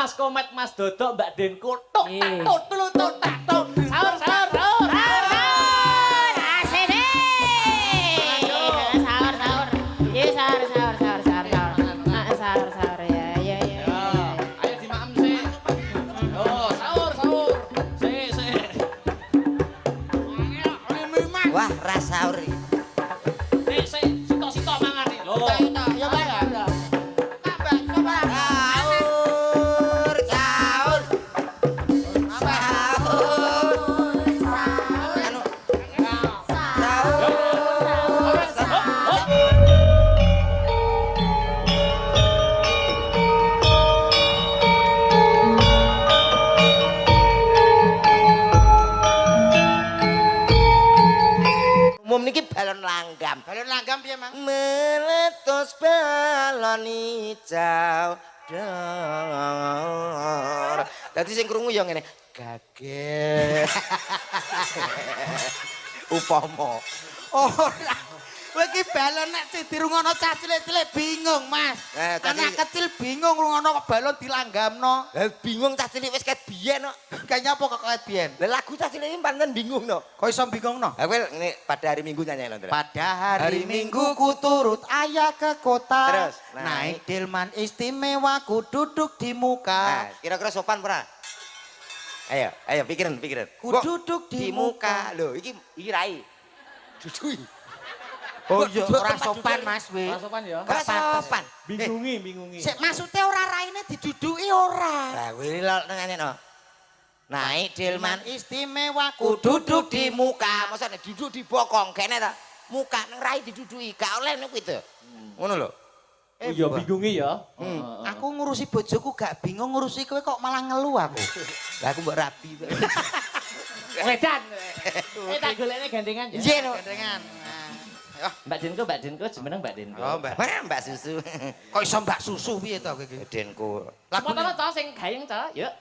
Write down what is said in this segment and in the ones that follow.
Mas Komet, Mas Dodok, Mbak Denko, tok tak tok tulung tok tak tok. Sahur, sahur, sahur. Sahur, asene. Sahur, sahur. Iya, sahur, sahur, sahur, sahur, sahur. Sahur, sahur, ya, ya, ya. Ayo dimaem sih. Oh, sahur, sahur. Sih. Wah, ras sahur iki. Sih, sitok-sitok mangan nih. Loh. Ya, Mbak. Sahur, sahur. Sahur. Anu. Sahur. Umum niki balon langgam. Balon langgam piye, Mang? Meletus balon hijau dor. Dadi sing krungu ya ngene, kaget. Upama. Ora. Kowe iki balon nek dirungono cah cilik-cilik bingung, Mas. Anak kecil bingung rungono balon dilanggamno. Lah bingung cah cilik wis ket biyen kok. Kayaknya apa kok kawet biyen? Lah lagu cah cilik iki pancen bingung no. Kok iso bingungno? Lah kowe ngene pada hari Minggu nyanyi lho, Ndra. Pada hari Minggu ku turut ayah ke kota. Terus, naik delman istimewa ku duduk di muka. Nah, kira-kira sopan ora? Ayo pikirin. Ku duduk di muka. Lho, iki rai. Dudui. Oh iya, ora sopan Mas we. Ora sopan ya. Ora sopan. Bingungi. Sik maksudnya ora raine diduduki ora. Lah kowe lho ngene. Naik delman Istimewa ku ku duduk di muka. Masa nek duduk di bokong kene ta. Muka nang rai diduduki. Gak oleh niku itu. Ngono lho. Iya bingungi ya. Aku ngurusi bojoku gak bingung ngurusi kowe kok malah ngeluh aku. Lah aku mbok rabi. Wedan. Tak golekne gandengan ya. Iya no. Gandengan. Mbak Denko jeneng Mbak Denko. Oh, Mbak. Mbak Susu. Kok iso mbak susu piye to kowe iki? Denku. Lagu to sing gayeng to, yuk.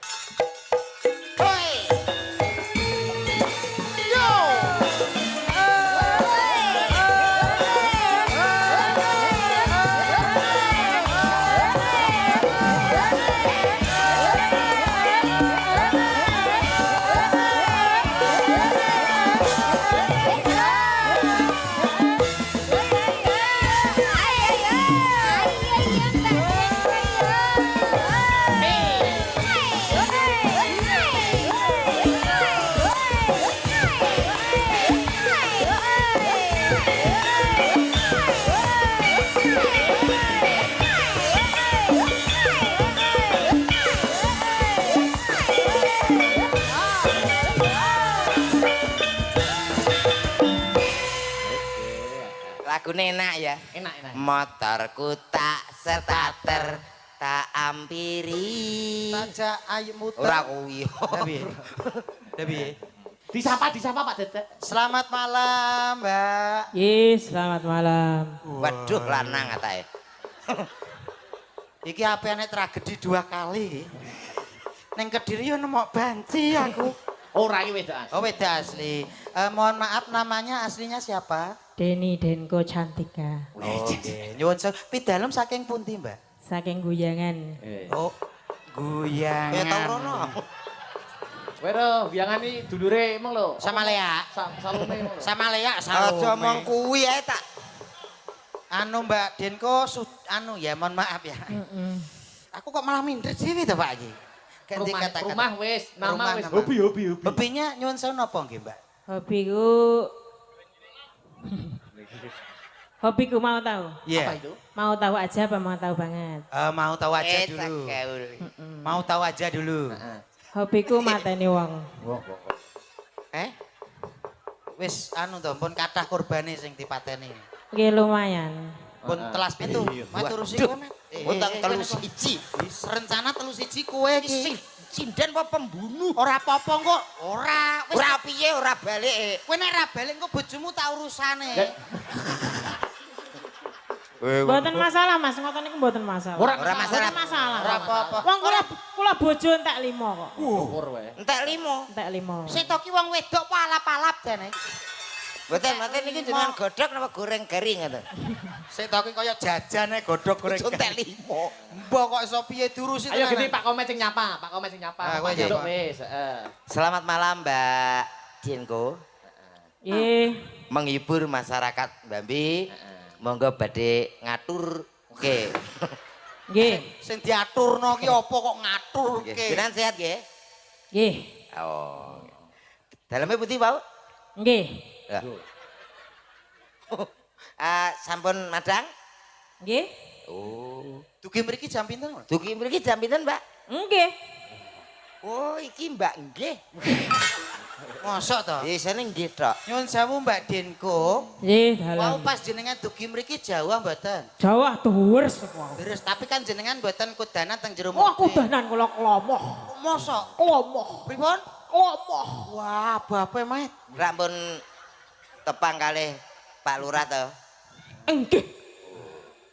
Lagune enak ya. Enak. Motorku tak starter tak ampiri. Saja ayu muter. Ora kuwi. Lah piye? Disapa Pak Dedek. Selamat malam, Mbak. Yes, selamat malam. Waduh lanang katanya. Iki apane tragedi 2 kali. Neng Kediri yo nemok banci aku. Ora iki wedokan. Oh, beda asli. Mohon maaf namanya aslinya siapa? Deni Denko Cantika. Oke, nyuwun sewu. Pidalem saking pundi, Mbak? Saking Guyangan. Oh, guyangan. Ya tau rono. Wero, biangane dulure emang lho. Sama Lea. Salome emang lho. Sama Lea, Aja Salome. omong kuwi ae tak. Anu Mbak Denko, anu ya, mohon maaf ya. Aku kok malah minder sini to Pak iki. Ganti kata-kata. Rumah wis, nama Rumah, wis. nama. Hobi. Hobinya nyuwun sewu napa nggih, Mbak? Hobiku mau tahu. Iya. Apa itu? Mau tahu aja apa mau tahu banget? Mau tahu aja dulu. Mau tahu aja dulu. Hobiku mateni wong. Wis anu to, pun kathah kurbane sing dipateni. Nggih lumayan. Pun telas pitu. Matur sih kowe. Utang telu siji. Wis rencana telu siji kowe iki. Sinden apa pembunuh? Ora apa-apa kok. Ora. Wis Ora piye ora balik. kowe nek ra balik engko bojomu tak urusane. Mboten masalah Mas, ngoten niku mboten masalah. Ora masalah. Mboten masalah. Ora apa-apa. Wong kula bojo entek 5 kok. Syukur wae. Entek 5. Entek 5. Sing to ki wong wedok apa alap-alap jane. Mboten niki jenengan godhog napa goreng garing ngoten. Sik to ki kaya jajane godhog goreng. Contek limo. Mbok kok iso piye diurusi Ayo tenan. gini Pak Komet sing nyapa, Pak Komet sing nyapa. Ah, kowe Duduk nyapa. wis, Selamat malam Mbak Dinko. Nggih. Menghibur masyarakat Bambi. Monggo badhe ngatur. Oke. Nggih. Sing diaturno ki apa kok ngaturke? Jenengan sehat nggih? Nggih. Oh. Dalamnya putih, Pak? Nggih. Ya. Sampun madang? Nggih. Oh. Dugi mriki jam pinten, Mas? Dugi mriki jam pinten, Mbak? Nggih. Oh, iki Mbak nggih. Mosok to? Isine nggih tok. Nyuwun sewu Mbak Denko. Nggih, Wau dalam. pas jenengan dugi mriki Jawa mboten? Jawa dhuwur semua. Terus tapi kan jenengan mboten kudanan teng jero Wah, kudanan kula klomoh. Mosok? Klomoh. Pripun? Klomoh. Wah, bape Mas. Rampun tepang kalih Pak Lurah to. Nggih.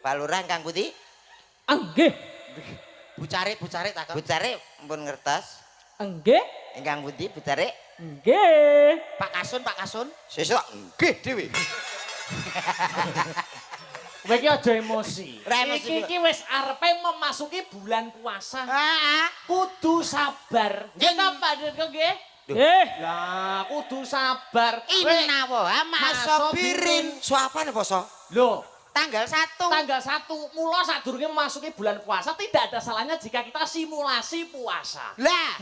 Pak Lurah Kang Putih? Nggih. Bucarik takon. Bucare mpun ngertos. Nggih. Ingkang Putih bucare Nggih. Pak Kasun. sesuk nggih dhewe. Kowe iki aja emosi. Ora emosi, Iki wis arepe memasuki bulan puasa. Heeh. Kudu sabar. Nggih ta Pak Dirko nggih? Nggih. Lah, kudu sabar. Inna wa ma'asobirin. Suapane poso? Loh, Tanggal 1. tanggal 1 mula sadurunge memasuki bulan puasa tidak ada salahnya jika kita simulasi puasa. Lah,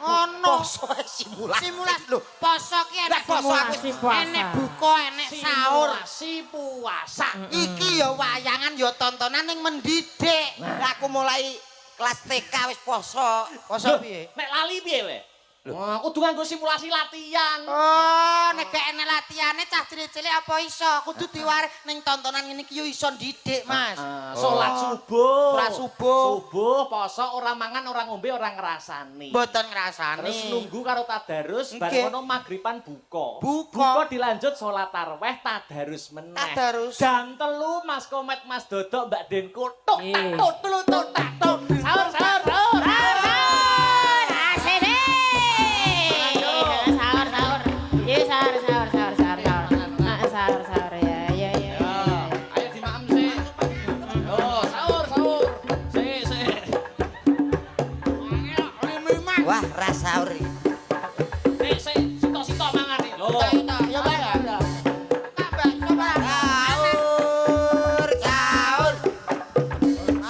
ngono. Poso simulasi. Simulasi lho, poso ki enek poso aku. Simulasi puasa. Enek buka, enek sahur. Simulasi puasa. Iki ya wayangan ya tontonan ning mendidik. Lah aku mulai kelas TK wis poso. Poso piye? Nek lali piye le? Wah, kudu nganggo simulasi latihan. Oh, nek gak enek latihane cah cilik-cilik apa iso? Kudu diwaris ning tontonan ngene iki yo iso didik, Mas. Salat subuh. Salat subuh. Subuh, poso, ora mangan, ora ngombe, ora ngrasani. Mboten ngrasani. Terus nunggu karo tadarus, bar Nggih. kono magriban buka. Buka. Dilanjut salat tarawih, tadarus meneh. Tadarus. Jam 3 Mas Komet, Mas Dodok, Mbak Denko, tok tak Iya. tok telu tok tak tok. Sahur. Sahur ya. Ayo dimaem sih. Yo, sahur. Sik. Wah, ras sahur iki. Sik, sitok mangan iki. Lho. Ya, Pak. Tambah coba. Sahur, sahur.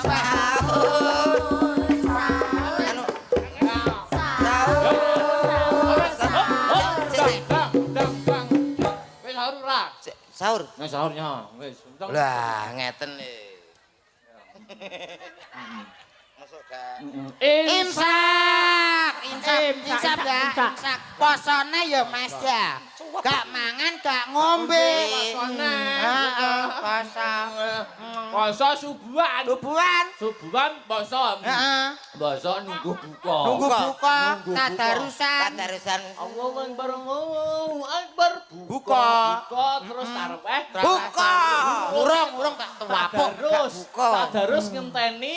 Sahur. Anu. Dang. Wis sahur ora? Sahur. Nah, sahurnya. Wis. Lah, ngeten nih. Masuk ke Imsak Imsak. imsak. Posone ya Mas ya. Gak mangan, gak ngombe. Posone. Heeh, poso. Poso subuhan. Subuhan poso. Heeh. Poso nunggu buka. Nunggu buka, Nunggu buka. tadarusan. tadarusan. Allahu Akbar, Allahu Akbar. Buka. Buka terus tarawih. Buka. Urung tak tuwapuk. Tadarus. buka. Tadarus ngenteni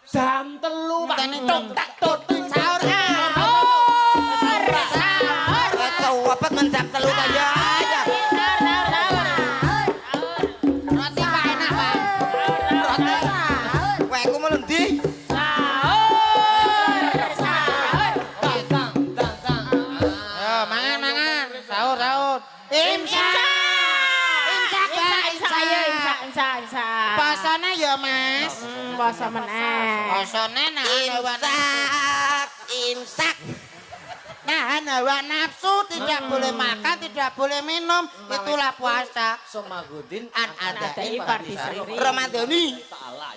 jam 3 Pak. Ngenteni Tok tak tok. Sahur. Wapet mencap telu ta ya. Roti Pak enak, Pak. Roti. Kowe aku mau ndi? Tang. Ya, mangan. Sahur. Imsak. Imsak. Posone ya, Mas. Poso meneh. Posone Imsak. nahan hawa nafsu, tidak boleh makan, tidak boleh minum. Itulah puasa. Somagudin An ada ifar ifar disari. Ramadhani. Salah.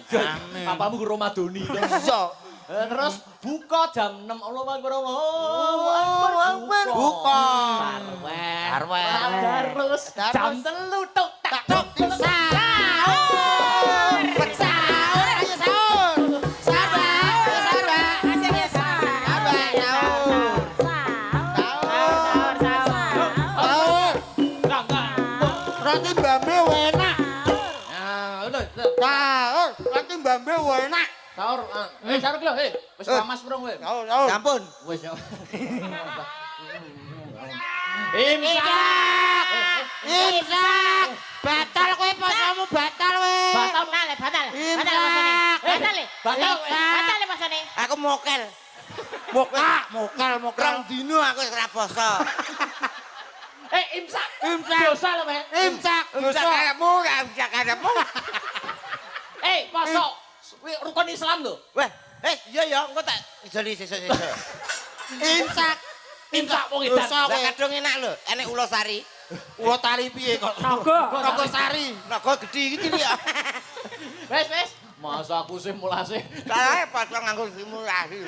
Papamu ku Romadhoni. Iso. Terus buka jam 6. Allahu Akbar, Allahu Akbar. Buka. Tarawih. Tadarus. Jam 3 tok tak tok. Sahur. Ayo sahur. Sahur. Roti Mbambe enak. Udah. Sahur. Roti Mbambe enak. Sahur. Sahur ki lho, wis pamas prong kowe. Sahur. Sampun. Wis. Imsak. Imsak. Batal kowe posomu batal kowe. Batal le, batal. Batal posone. Batal le. Batal. Batal le posone. Aku mokel. Mokel. Rong dino aku wis ora poso. Imsak. Imsak. Dosa lho, Mas. Imsak. Imsak karepmu, imsak karepmu. Poso. Kuwi rukun Islam lho. Weh, iya ya, engko tak ijoli sesuk. Imsak. Imsak wong edan. Dosa Lah kowe. kadung enak lho, enek ulo sari. Ulo tali piye kok? Naga sari. Naga gedhi iki cilik ya. Wes. Masa aku simulasi. Salah poso nganggo simulasi.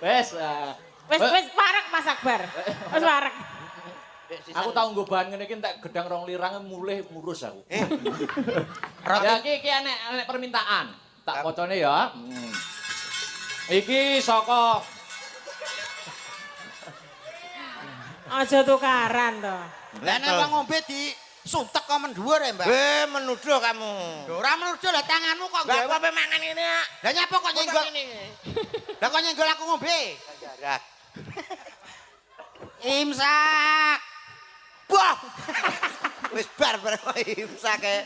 Wes. Wis parek Mas Akbar. Wis parek. Aku tau nggo bahan ngene iki entek gedang rong lirang mulih murus aku. Roti. Ya iki enek permintaan. Tak pocone ya. Iki saka Aja tukaran to. Lah nek wong ngombe di suntek kok mendhuwur ya, Mbak. Menuduh kamu. Lho ora menuduh lah tanganmu kok Lah gawe. apa mangan ini ya? Lah nyapa kok nyenggol? Lah kok nyenggol aku ngombe? Jarak. Imsak. Wah. Wis bar imsak e.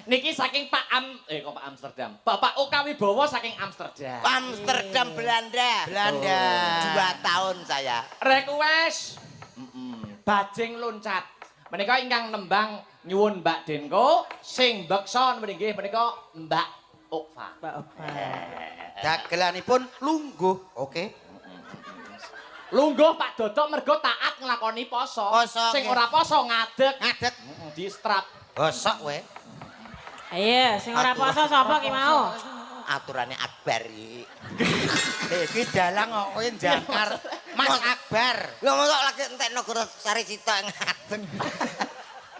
niki saking Pak kok Pak Amsterdam. Bapak Oka Wibowo saking Amsterdam. Amsterdam Belanda. 2 tahun saya. Request bajing loncat. Menika ingkang nembang nyuwun Mbak Denko, sing beksa nggih menika Mbak Okva. Dagelanipun lungguh. Oke. Lungguh Pak Dodok mergo taat nglakoni poso. Poso, Sing nggih. ora poso ngadeg. Ngadeg. Di strap. Gosok kowe. Iya, sing ora poso sapa ki mau? Aturane Akbar iki. Iki dalang kok kowe jangkar Mas Akbar. Lho mosok lagi entek Nagara Sari Cita ngadeg.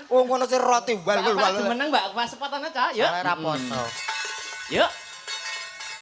Wong ngono sing roti wal-wal. Meneng Mbak, kesempatan aja. Yuk. Ora poso. Yuk.